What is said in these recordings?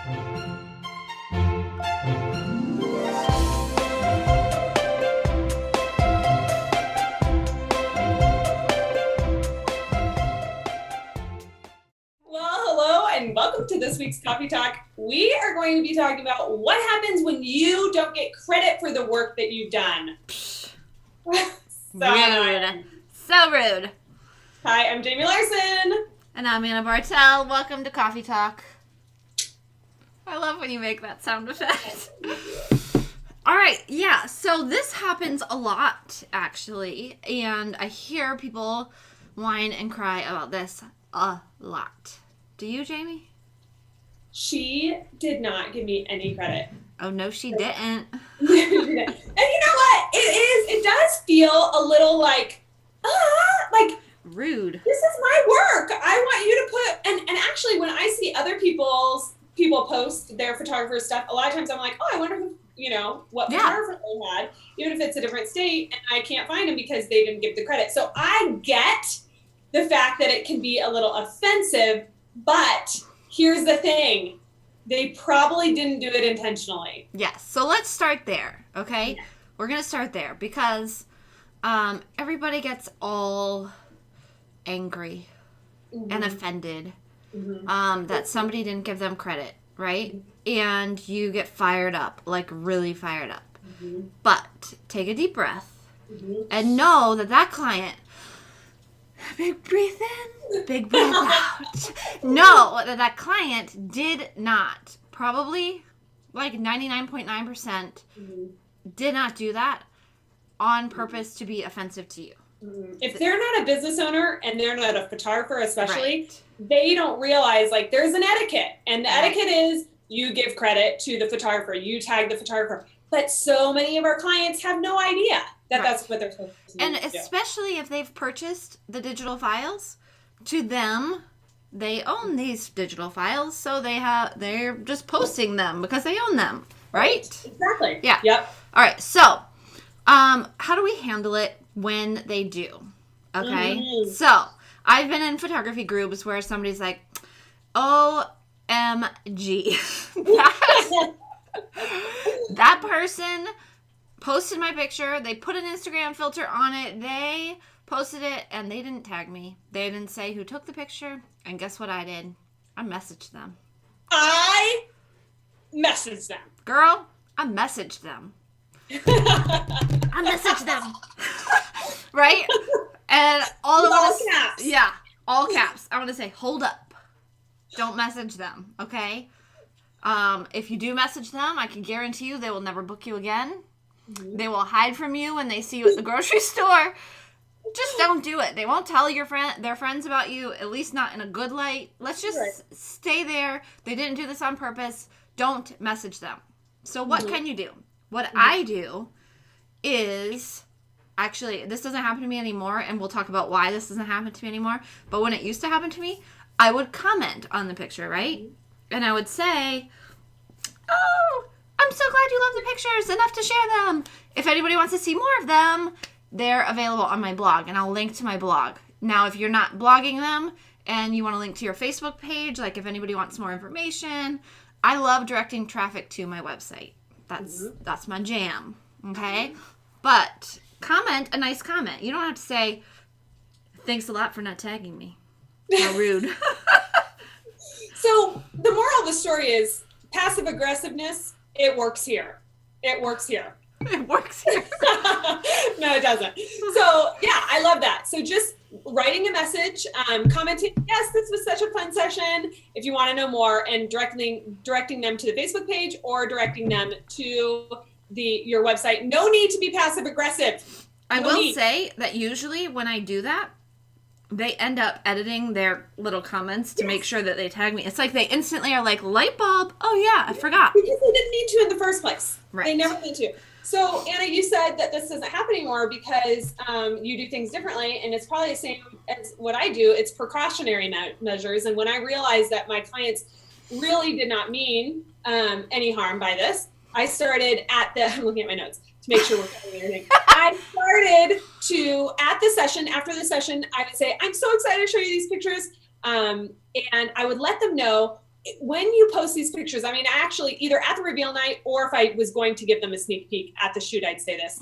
And welcome to this week's Coffee Talk. We are going to be talking about what happens when you don't get credit for the work that you've done. Rude. So rude. Hi, I'm Jamie Larson. And I'm Anna Bartel. Welcome to Coffee Talk. I love when you make that sound effect. All right, yeah, so this happens a lot, actually, and I hear people whine and cry about this a lot. Do you, Jamie? She did not give me any credit. Oh, no, she didn't. And you know what? It does feel a little like rude. This is my work. I want you to put, and actually when I see other people post their photographer stuff, a lot of times I'm like, oh, I wonder who, what photographer they had, even if it's a different state, and I can't find them because they didn't give the credit. So I get the fact that it can be a little offensive, but here's the thing. They probably didn't do it intentionally. Yes. So let's start there, okay? Yeah. We're going to start there because everybody gets all angry and offended that somebody didn't give them credit, right? And you get fired up, like really fired up. But take a deep breath and know that client, big breath in, big breath out. Know that client did not, probably like 99.9% did not do that on purpose to be offensive to you. If they're not a business owner and they're not a photographer especially, they don't realize like there's an etiquette. And the etiquette is you give credit to the photographer, you tag the photographer. But so many of our clients have no idea that that's what they're supposed to do. And especially if they've purchased the digital files, to them, they own these digital files, so they're just posting them because they own them, right? Exactly. Yeah. Yep. All right. So, how do we handle it when they do? Okay. So, I've been in photography groups where somebody's like, OMG. That person posted my picture. They put an Instagram filter on it. They posted it, and they didn't tag me. They didn't say who took the picture. And guess what I did? I messaged them. I messaged them. Girl, I messaged them. I messaged them. Right? And all caps. Yeah, all caps. I want to say, hold up. Don't message them, okay? If you do message them, I can guarantee you they will never book you again. They will hide from you when they see you at the grocery store. Just don't do it. They won't tell their friends about you, at least not in a good light. Let's just stay there. They didn't do this on purpose. Don't message them. So what can you do? What I do is, actually, this doesn't happen to me anymore, and we'll talk about why this doesn't happen to me anymore. But when it used to happen to me, I would comment on the picture, right? And I would say, oh, I'm so glad you love the pictures enough to share them. If anybody wants to see more of them, they're available on my blog, and I'll link to my blog. Now, if you're not blogging them and you want to link to your Facebook page, like if anybody wants more information, I love directing traffic to my website. That's my jam, okay? But comment a nice comment. You don't have to say, thanks a lot for not tagging me. How rude. So the moral of the story is passive aggressiveness, it works here. It works here. It works here. No, it doesn't. So yeah, I love that. So just writing a message, commenting, yes, this was such a fun session. If you want to know more, and directing them to the Facebook page or directing them to your website. No need to be passive aggressive. I will say that usually when I do that, they end up editing their little comments to make sure that they tag me. It's like they instantly are like, light bulb. Oh, yeah, I forgot. Because they didn't need to in the first place. Right. They never need to. So, Anna, you said that this doesn't happen anymore because you do things differently, and it's probably the same as what I do. It's precautionary measures. And when I realized that my clients really did not mean any harm by this, I started I'm looking at my notes to make sure we're covering everything. I started to, after the session, I would say, I'm so excited to show you these pictures. And I would let them know when you post these pictures, I mean, I actually, either at the reveal night or if I was going to give them a sneak peek at the shoot, I'd say this.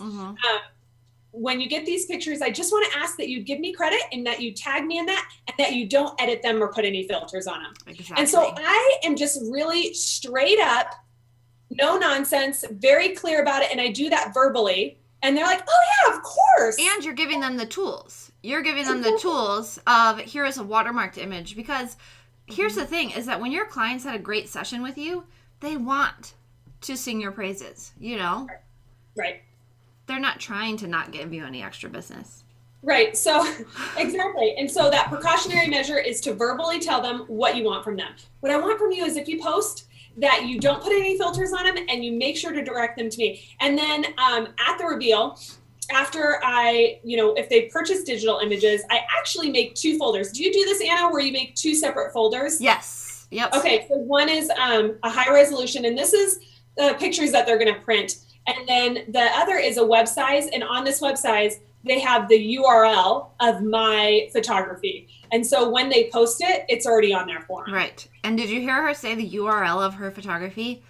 When you get these pictures, I just want to ask that you give me credit and that you tag me in that, and that you don't edit them or put any filters on them. Exactly. And so I am just really straight up, no nonsense, very clear about it. And I do that verbally. And they're like, oh yeah, of course. And you're giving them the tools. You're giving them the tools of, here is a watermarked image. Because here's the thing, is that when your clients had a great session with you, they want to sing your praises, you know? Right. They're not trying to not give you any extra business. Right. So exactly. And so that precautionary measure is to verbally tell them what you want from them. What I want from you is, if you post, that you don't put any filters on them, and you make sure to direct them to me. And then at the reveal, after I, if they purchase digital images, I actually make 2 folders. Do you do this, Anna, where you make 2 separate folders? Yes. Yep. Okay. So one is a high resolution, and this is the pictures that they're going to print. And then the other is a web size. And on this web size, they have the URL of my photography. And so when they post it, it's already on there for them. Right. And did you hear her say the URL of her photography?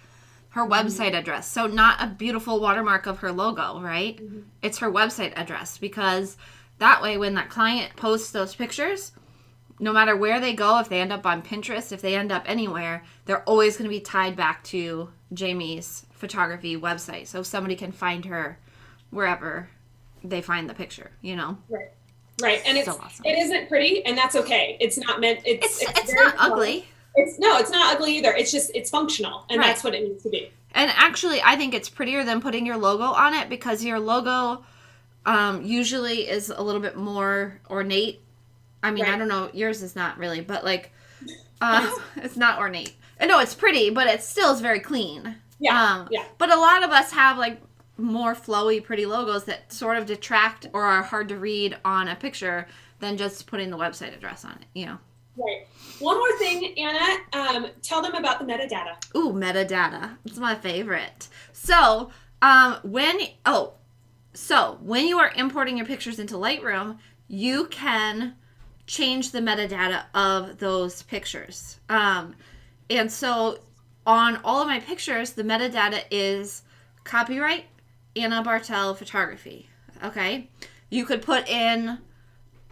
Her website address. So not a beautiful watermark of her logo, right? It's her website address, because that way when that client posts those pictures, no matter where they go, if they end up on Pinterest, if they end up anywhere, they're always going to be tied back to Jamie's photography website. So somebody can find her wherever they find the picture, Right. And so awesome. It isn't pretty, and that's okay. It's not meant, it's not ugly. It's not ugly either. It's just, it's functional, and that's what it needs to be. And actually, I think it's prettier than putting your logo on it, because your logo usually is a little bit more ornate. I mean, I don't know, yours is not really, but it's not ornate. No, it's pretty, but it still is very clean. Yeah. But a lot of us have more flowy, pretty logos that sort of detract or are hard to read on a picture than just putting the website address on it, Right. One more thing, Anna, tell them about the metadata. Ooh, metadata. It's my favorite. So, when you are importing your pictures into Lightroom, you can change the metadata of those pictures. And so on all of my pictures, the metadata is copyright Anna Bartel photography. Okay. You could put in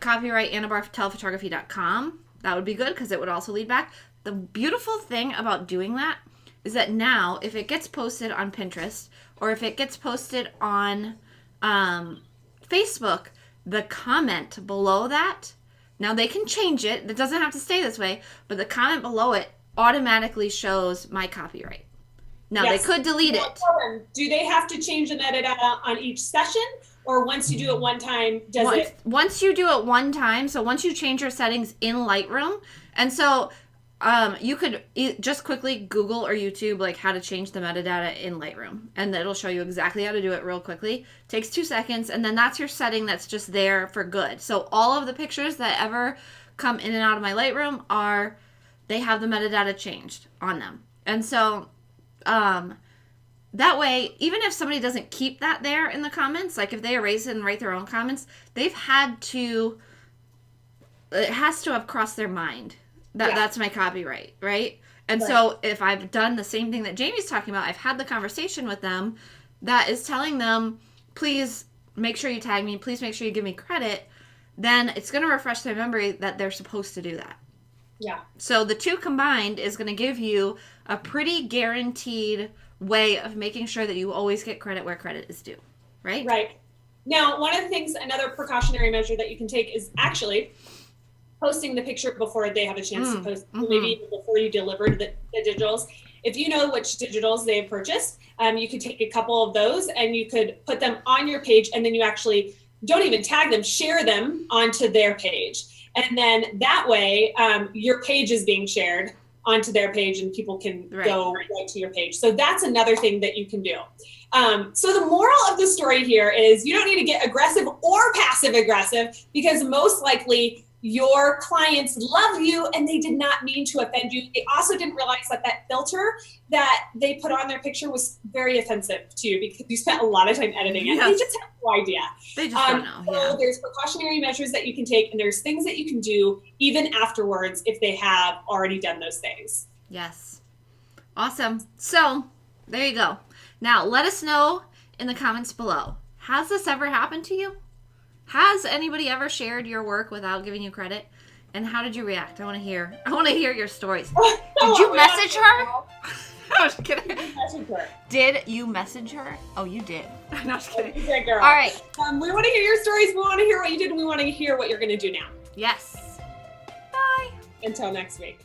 copyright AnnaBartelPhotography.com. That would be good, because it would also lead back. The beautiful thing about doing that is that now, if it gets posted on Pinterest, or if it gets posted on Facebook, the comment below that, now they can change it. It doesn't have to stay this way, but the comment below it automatically shows my copyright. Now, they could delete it. Do they have to change the metadata on each session? Or once you do it one time, Once you do it one time, so once you change your settings in Lightroom, and so you could just quickly Google or YouTube how to change the metadata in Lightroom, and it'll show you exactly how to do it real quickly. Takes 2 seconds, and then that's your setting that's just there for good. So all of the pictures that ever come in and out of my Lightroom they have the metadata changed on them. And so that way, even if somebody doesn't keep that there in the comments, if they erase it and write their own comments, it has to have crossed their mind that that's my copyright, right? And so if I've done the same thing that Jamie's talking about, I've had the conversation with them that is telling them, please make sure you tag me, please make sure you give me credit, then it's going to refresh their memory that they're supposed to do that. Yeah. So the 2 combined is going to give you a pretty guaranteed way of making sure that you always get credit where credit is due, right? Right. Now, one of the things, another precautionary measure that you can take is actually posting the picture before they have a chance to post, maybe before you delivered the digitals. If you know which digitals they have purchased, you could take a couple of those and you could put them on your page, and then you actually don't even tag them, share them onto their page. And then that way, your page is being shared onto their page, and people can go right to your page. So that's another thing that you can do. So the moral of the story here is you don't need to get aggressive or passive aggressive, because most likely your clients love you and they did not mean to offend you. They also didn't realize that filter that they put on their picture was very offensive to you, because you spent a lot of time editing it. They just have no idea. They just don't know. So there's precautionary measures that you can take, and there's things that you can do even afterwards if they have already done those things. Yes. Awesome. So, there you go. Now, let us know in the comments below. Has this ever happened to you? Has anybody ever shared your work without giving you credit? And how did you react? I want to hear your stories. Did you message her? I was kidding. Did you message her? Oh, you did. I'm not kidding. Girl. All right. We want to hear your stories. We want to hear what you did, and we want to hear what you're going to do now. Yes. Bye. Until next week.